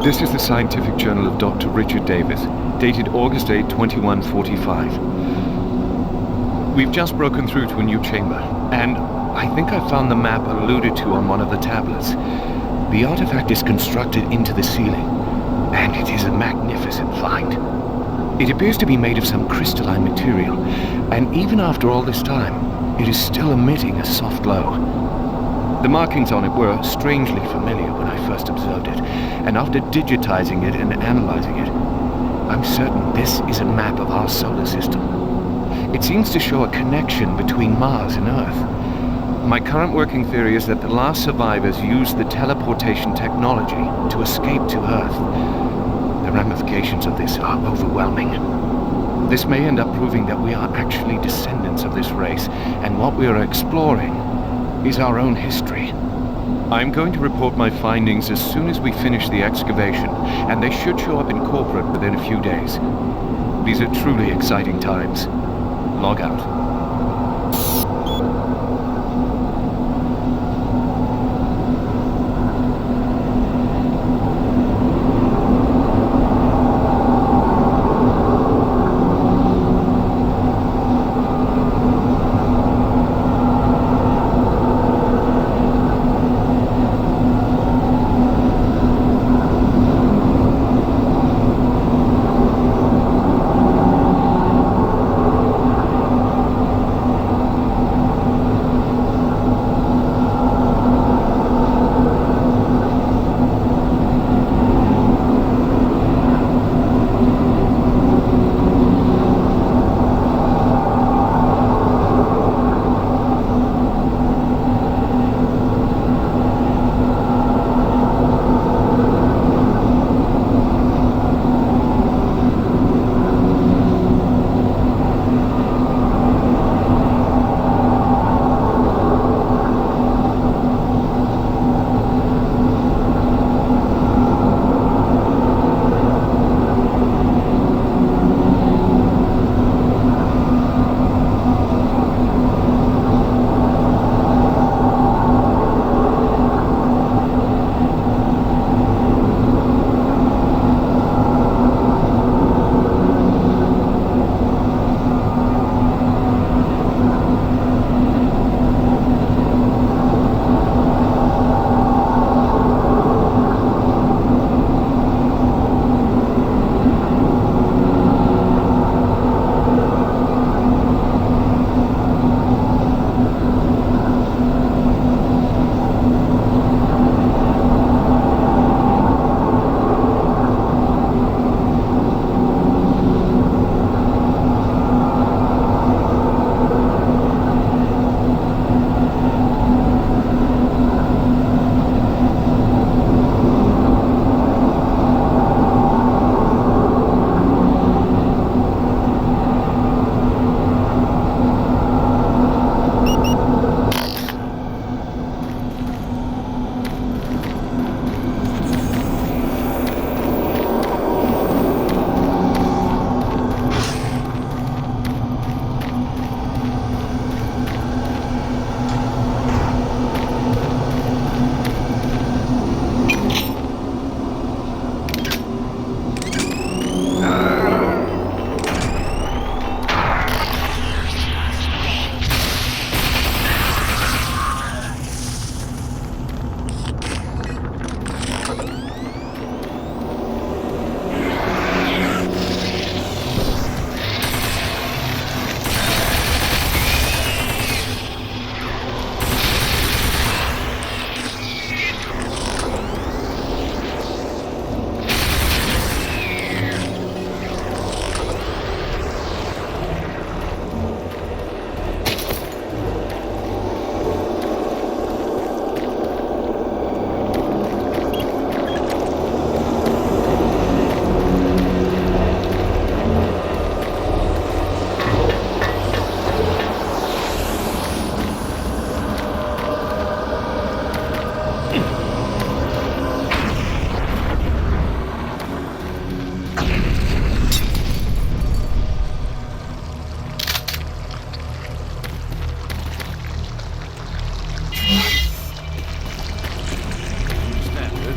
This is the Scientific Journal of Dr. Richard Davis, dated August 8, 2145. We've just broken through to a new chamber, and I think I found the map alluded to on one of the tablets. The artifact is constructed into the ceiling, and it is a magnificent find. It appears to be made of some crystalline material, and even after all this time, it is still emitting a soft glow. The markings on it were strangely familiar when I first observed it, and after digitizing it and analyzing it, I'm certain this is a map of our solar system. It seems to show a connection between Mars and Earth. My current working theory is that the last survivors used the teleportation technology to escape to Earth. The ramifications of this are overwhelming. This may end up proving that we are actually descendants of this race, and what we are exploring is our own history. I'm going to report my findings as soon as we finish the excavation, and they should show up in corporate within a few days. These are truly exciting times. Log out.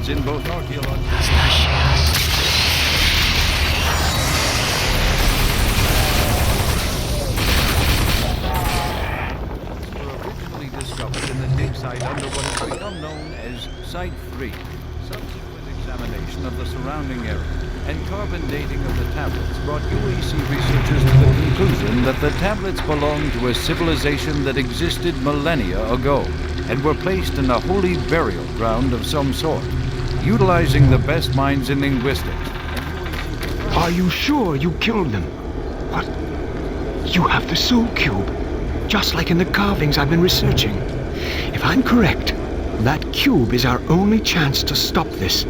records in both archaeological... were originally discovered in the dig site under what has become known as Site 3. Subsequent examination of the surrounding area and carbon dating of the tablets brought UAC researchers to the conclusion that the tablets belonged to a civilization that existed millennia ago and were placed in a holy burial ground of some sort, utilizing the best minds in linguistics. Are you sure you killed them? What? You have the soul cube, just like in the carvings I've been researching. If I'm correct, that cube is our only chance to stop this.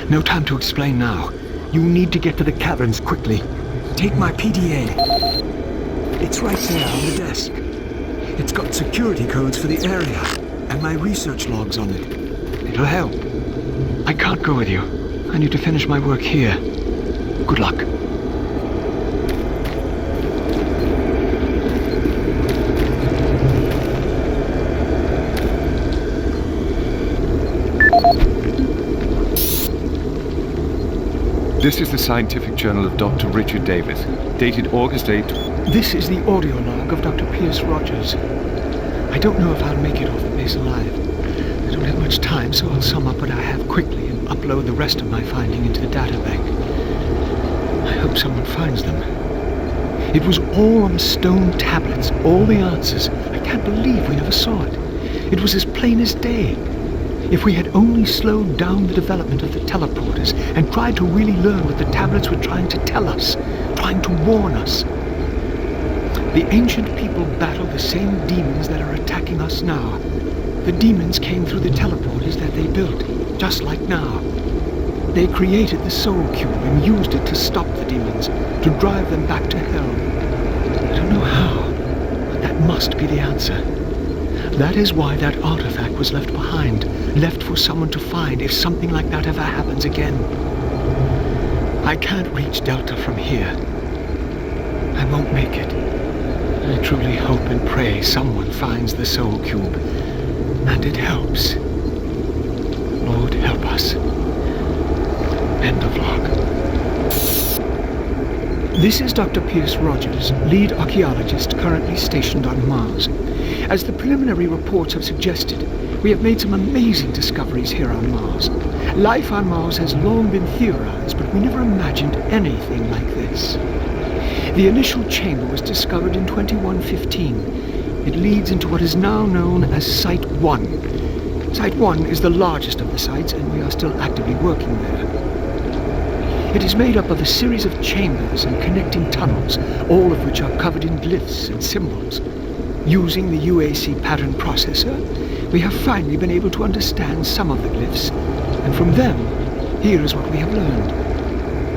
No time to explain now. You need to get to the caverns quickly. Take my PDA. It's right there on the desk. It's got security codes for the area, and my research logs on it. It'll help. I can't go with you. I need to finish my work here. Good luck. This is the Scientific Journal of Dr. Richard Davis, dated August 8. This is the audio log of Dr. Pierce Rogers. I don't know if I'll make it off the base alive. I don't have much time, so I'll sum up what I have quickly and upload the rest of my finding into the data bank. I hope someone finds them. It was all on the stone tablets, all the answers. I can't believe we never saw it. It was as plain as day. If we had only slowed down the development of the teleporters and tried to really learn what the tablets were trying to tell us, trying to warn us. The ancient people battled the same demons that are attacking us now. The demons came through the teleporters that they built, just like now. They created the Soul Cube and used it to stop the demons, to drive them back to hell. I don't know how, but that must be the answer. That is why that artifact was left behind, left for someone to find if something like that ever happens again. I can't reach Delta from here. I won't make it. I truly hope and pray someone finds the Soul Cube, and it helps. Lord, help us. End of log. This is Dr. Pierce Rogers, lead archaeologist currently stationed on Mars. As the preliminary reports have suggested, we have made some amazing discoveries here on Mars. Life on Mars has long been theorized, but we never imagined anything like this. The initial chamber was discovered in 2115. It leads into what is now known as Site 1. Site 1 is the largest of the sites, and we are still actively working there. It is made up of a series of chambers and connecting tunnels, all of which are covered in glyphs and symbols. Using the UAC pattern processor, we have finally been able to understand some of the glyphs, and from them, here is what we have learned.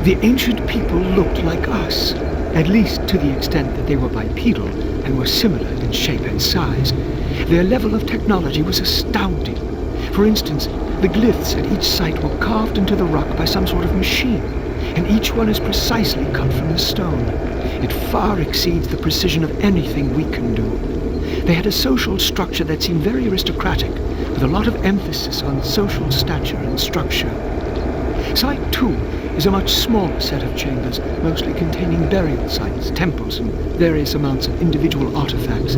The ancient people looked like us, at least to the extent that they were bipedal and were similar in shape and size. Their level of technology was astounding. For instance, the glyphs at each site were carved into the rock by some sort of machine, and each one is precisely cut from the stone. It far exceeds the precision of anything we can do. They had a social structure that seemed very aristocratic, with a lot of emphasis on social stature and structure. Site 2 is a much smaller set of chambers, mostly containing burial sites, temples, and various amounts of individual artifacts.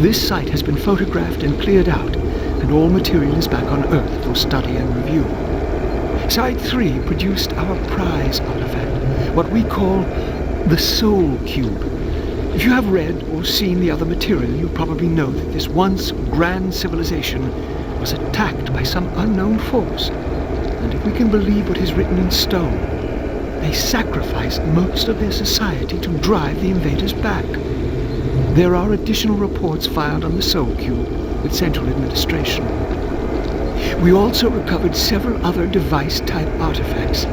This site has been photographed and cleared out, and all material is back on Earth for study and review. Site 3 produced our prize artifact, what we call the Soul Cube. If you have read or seen the other material, you probably know that this once grand civilization was attacked by some unknown force. And if we can believe what is written in stone, they sacrificed most of their society to drive the invaders back. There are additional reports filed on the Soul Cube with Central Administration. We also recovered several other device-type artifacts.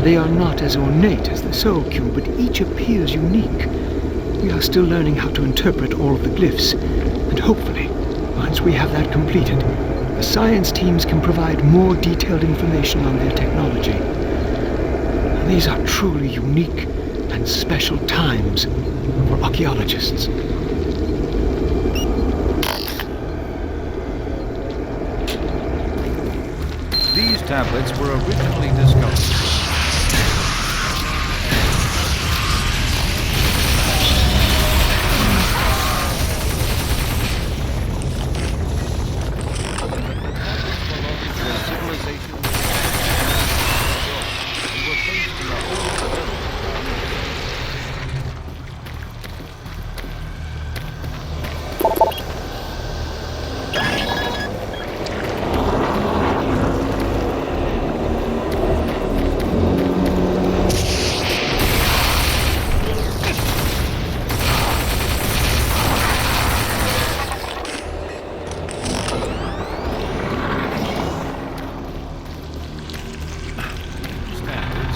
They are not as ornate as the Soul Cube, but each appears unique. We are still learning how to interpret all of the glyphs, and hopefully, once we have that completed, the science teams can provide more detailed information on their technology. These are truly unique and special times for archaeologists. These tablets were originally discovered.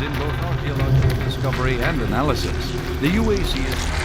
In both archaeological discovery and analysis, the UAC is